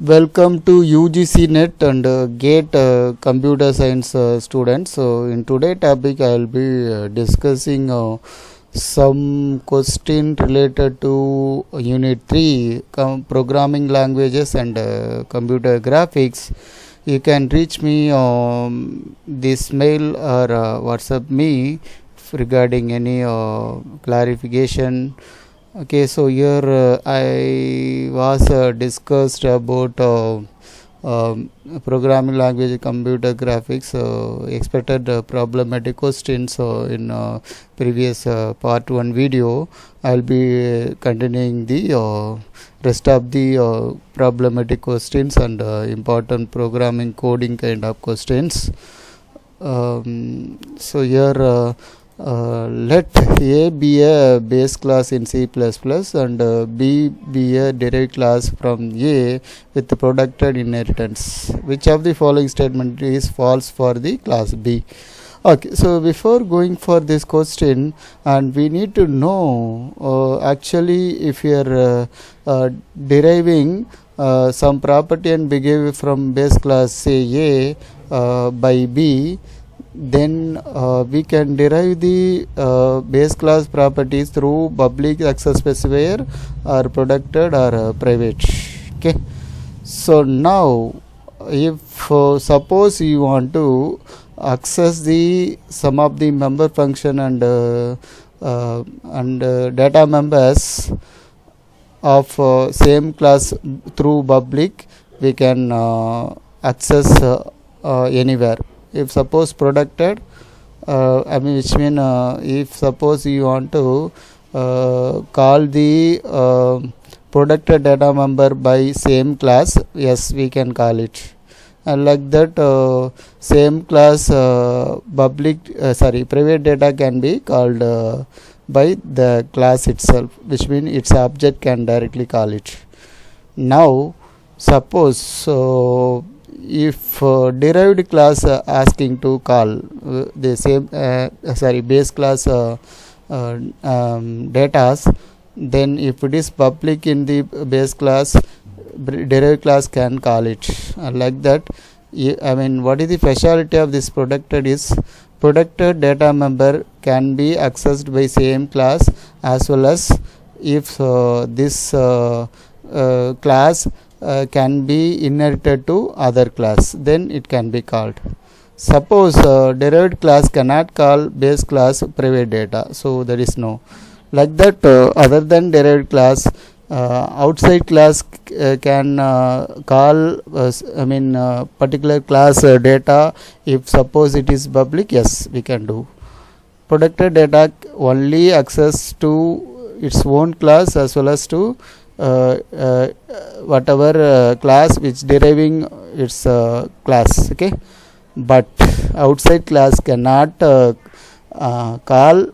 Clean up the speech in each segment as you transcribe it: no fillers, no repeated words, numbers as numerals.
Welcome to UGC Net and GATE Computer Science students. So, in today's topic, I will be discussing some question related to Unit 3 Programming Languages and Computer Graphics. You can reach me on this mail or WhatsApp me regarding any clarification. Okay, so here I was discussed about programming language computer graphics expected problematic questions in previous part 1 video. I'll be continuing the rest of the problematic questions and important programming coding kind of questions. So here let A be a base class in C++ and B be a derived class from A with protected inheritance. Which of the following statement is false for the class B? Okay, so before going for this question, and we need to know actually if you are deriving some property and behavior from base class say A by B, then we can derive the base class properties through public access specifier or protected or private. Okay, so now if suppose you want to access the some of the member function and data members of same class through public, we can access anywhere. If suppose protected, which mean if suppose you want to call the protected data member by same class, yes, we can call it. And like that same class private data can be called by the class itself, which means its object can directly call it. Now suppose if derived class asking to call the same base class datas, then if it is public in the base class, derived class can call it. Like that, what is the speciality of this protected is protected data member can be accessed by same class, as well as if this class can be inherited to other class, then it can be called. Suppose derived class cannot call base class private data, so there is no. Like that other than derived class, outside class can call particular class data. If suppose it is public, yes, we can do. Protected data only access to its own class as well as to whatever class which deriving its class. Okay, but outside class cannot call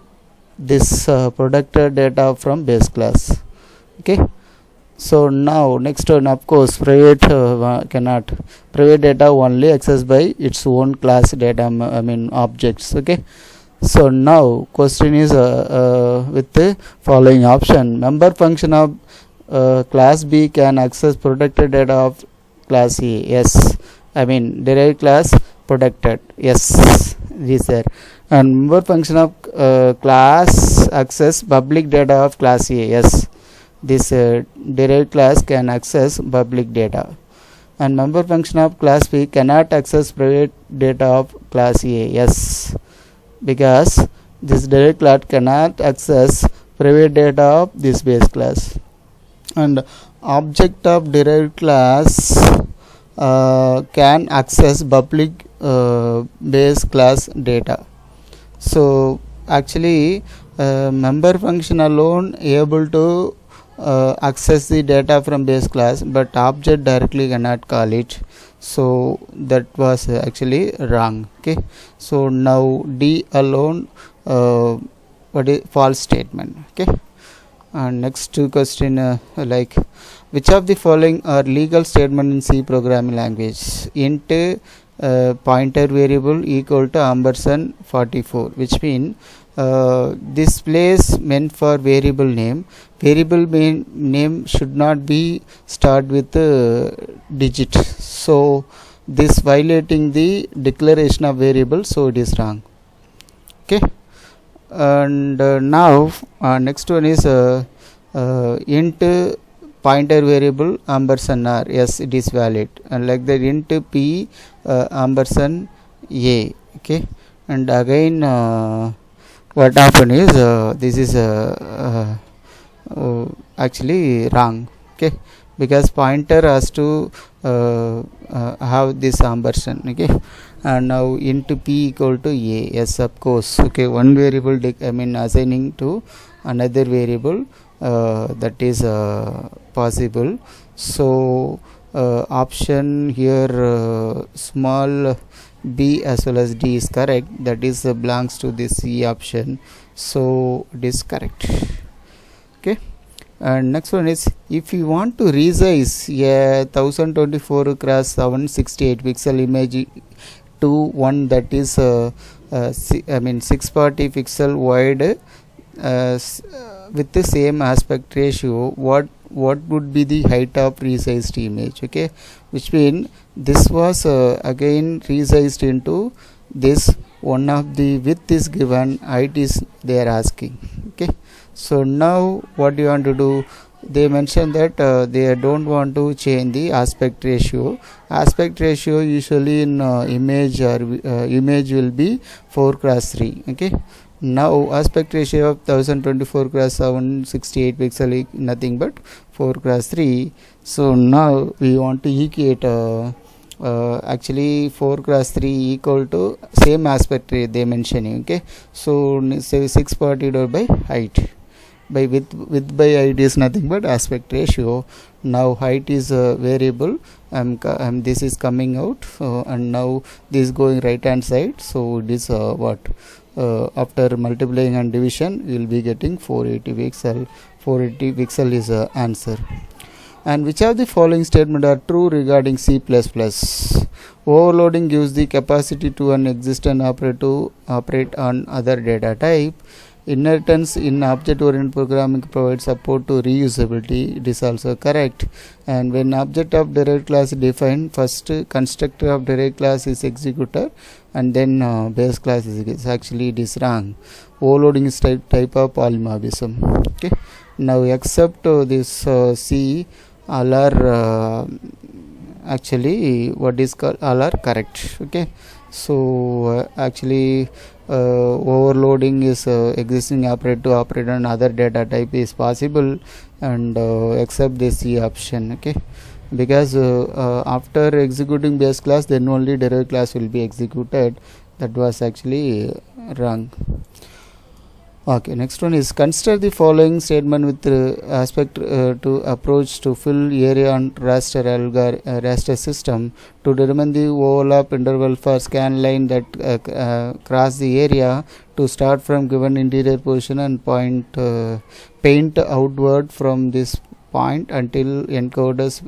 this protected data from base class. Okay, so now next one, of course, private cannot. Private data only accessed by its own class data, objects. Okay, so now question is with the following option: member function of class B can access protected data of class A. Yes, derived class protected. Yes, this there. And member function of class access public data of class A. Yes, this derived class can access public data. And member function of class B cannot access private data of class A. Yes, because this derived class cannot access private data of this base class. And object of derived class can access public base class data. So actually member function alone able to access the data from base class, but object directly cannot call it. So that was actually wrong. Okay, so now D alone what is false statement. Okay, and next question like which of the following are legal statement in C programming language? Int pointer variable equal to ampersand 44, which mean this place meant for variable name. Variable name should not be start with digit, so this violating the declaration of variable, so it is wrong. Okay, and now next one is int pointer variable ampersand r. Yes, it is valid, and like that int p ampersand a. Okay, and again what happened is this is actually wrong. Okay, because pointer has to have this ampersand. Okay, and now int p equal to a. Yes, of course. Okay, one variable assigning to another variable, that is possible. So option here small b as well as d is correct, that is belongs to this C option, so it is correct. Okay, and next one is, if you want to resize a 1024 cross 768 pixel image to one that is 640 pixel wide with the same aspect ratio, what would be the height of resized image? Okay, which means this was again resized into this one of the width is given, height is they are asking. Okay, so now what you want to do, they mentioned that they don't want to change the aspect ratio. Aspect ratio usually in image or image will be 4 cross 3. Okay, now aspect ratio of 1024 cross 768 pixel is nothing but 4 cross 3. So now we want to equate actually 4 cross 3 equal to same aspect rate they mentioning. Okay, so say 640 divided by height by width by height is nothing but aspect ratio. Now height is a variable, this is coming out, and now this is going right hand side, so it is what after multiplying and division you will be getting 480 pixel. 480 pixel is answer. And which of the following statement are true regarding C++? Overloading gives the capacity to an existing operator to operate on other data type. Inheritance in object-oriented programming provides support to reusability. It is also correct. And when object of derived class is defined, first constructor of derived class is executor, and then base class is actually it is wrong. Overloading is type of polymorphism. Okay. Now except this C, all are actually what is called all are correct. Okay. So actually overloading is existing operator to operate on other data type is possible, and except this C option. Okay, because after executing base class then only derived class will be executed. That was actually wrong. Okay, next one is, consider the following statement with aspect to approach to fill area on raster system to determine the overlap interval for scan line that cross the area to start from given interior position and paint outward from this point until encoder's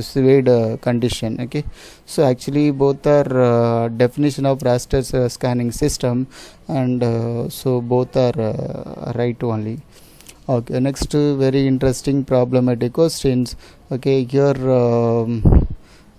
swayed condition. Okay, so actually both are definition of raster scanning system, and so both are right only. Okay, next very interesting problematic questions. Okay, here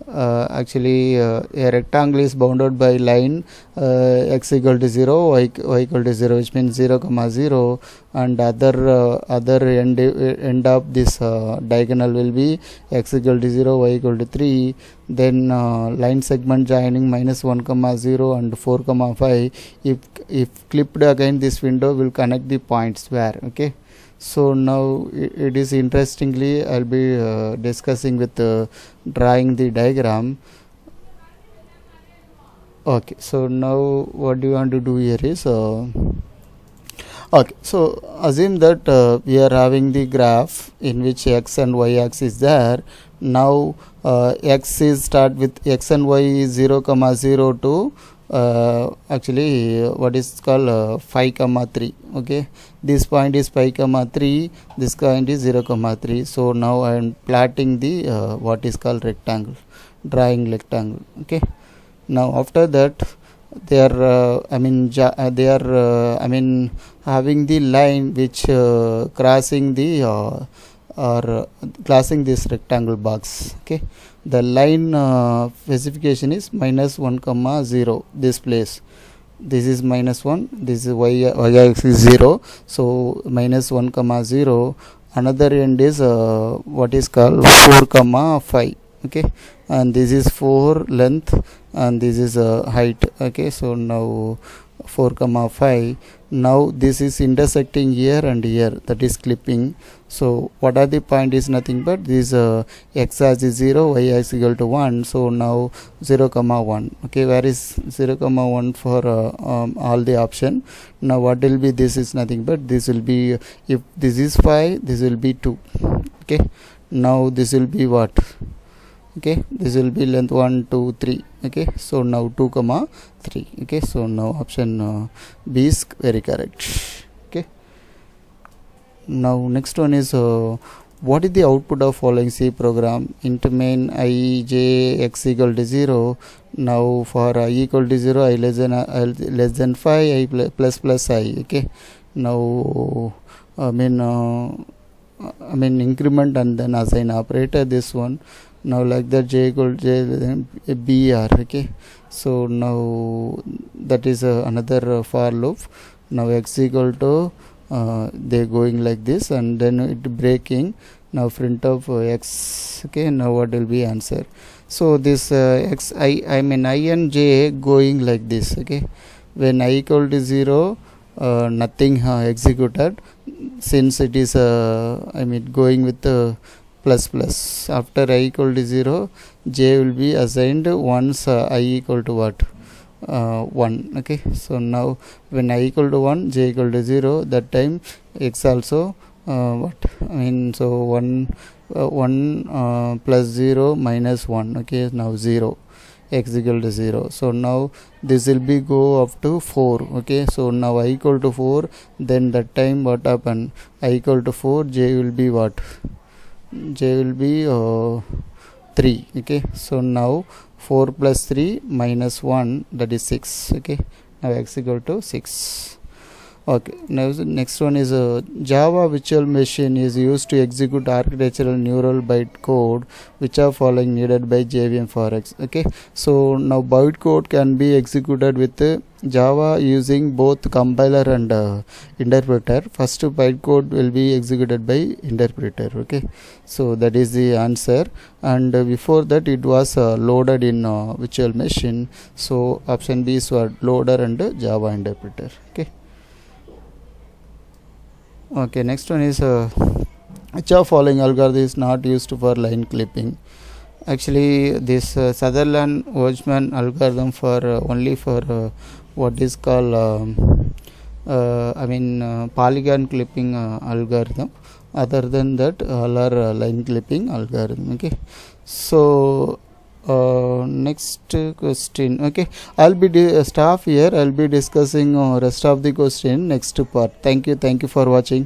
actually a rectangle is bounded by line x equal to 0, y equal to 0, which means 0 comma 0, and other end of this diagonal will be x equal to 0, y equal to 3. Then line segment joining minus 1 comma 0 and 4 comma 5. If clipped again, this window will connect the points where. Okay, so now it is interestingly I'll be discussing with drawing the diagram. Okay, so now what do you want to do here is okay, so assume that we are having the graph in which x and y axis is there. Now x is start with x and y is 0 comma 0 to actually what is called 5 comma 3. Okay, this point is 5 comma 3, this point is 0 comma 3. So now I am plotting the what is called rectangle, drawing rectangle. Okay, now after that they are they are having the line which crossing the or crossing this rectangle box. Okay, the line specification is -1 comma 0 this place. This is -1, this is y axis 0, so -1 comma 0. Another end is what is called 4 comma 5. Okay, and this is 4 length and this is height. Okay, so now 4 comma 5. Now this is intersecting here and here, that is clipping. So what are the point is nothing but this x axis 0, y axis equal to 1. So now 0 comma 1. Okay, where is 0 comma 1 for all the option? Now what will be, this is nothing but this will be, if this is 5, this will be 2. Okay, now this will be what? Okay, this will be length 1 2 3. Okay, so now 2 comma 3. Okay, so now option B is very correct. Okay, now next one is what is the output of following C program? Int main I j x equal to 0. Now for I equal to 0, I less than 5, I plus I. Okay, now increment and then assign operator, this one. Now like that, j equal to j br. Okay, so now that is another for loop. Now x equal to they going like this and then it breaking. Now print of x. Okay, now what will be answer? So this x I and j going like this. Okay, when I equal to 0, nothing executed, since it is going with plus. After I equal to 0, j will be assigned once I equal to what? 1. Okay, so now when I equal to 1, j equal to 0, that time x also what? So 1 plus 0 minus 1. Okay, now 0, x equal to 0. So now this will be go up to 4. Okay, so now I equal to 4, then that time what happen? I equal to 4, j will be what? J will be 3. Okay, so now 4 plus 3 minus 1, that is 6. Okay, now x equal to 6. Okay, now the next one is Java virtual machine is used to execute architectural neural byte code which are following needed by JVM for X. Okay, so now byte code can be executed with Java using both compiler and interpreter. First byte code will be executed by interpreter. Okay, so that is the answer, and before that it was loaded in virtual machine. So option B is what? Loader and Java interpreter. Okay. Okay, next one is which of following algorithm is not used for line clipping? Actually, this Sutherland-Weissman algorithm for only for what is called polygon clipping algorithm. Other than that, all are line clipping algorithm. Okay, so next question. Okay, I'll be stop here. I'll be discussing rest of the question next part. Thank you for watching.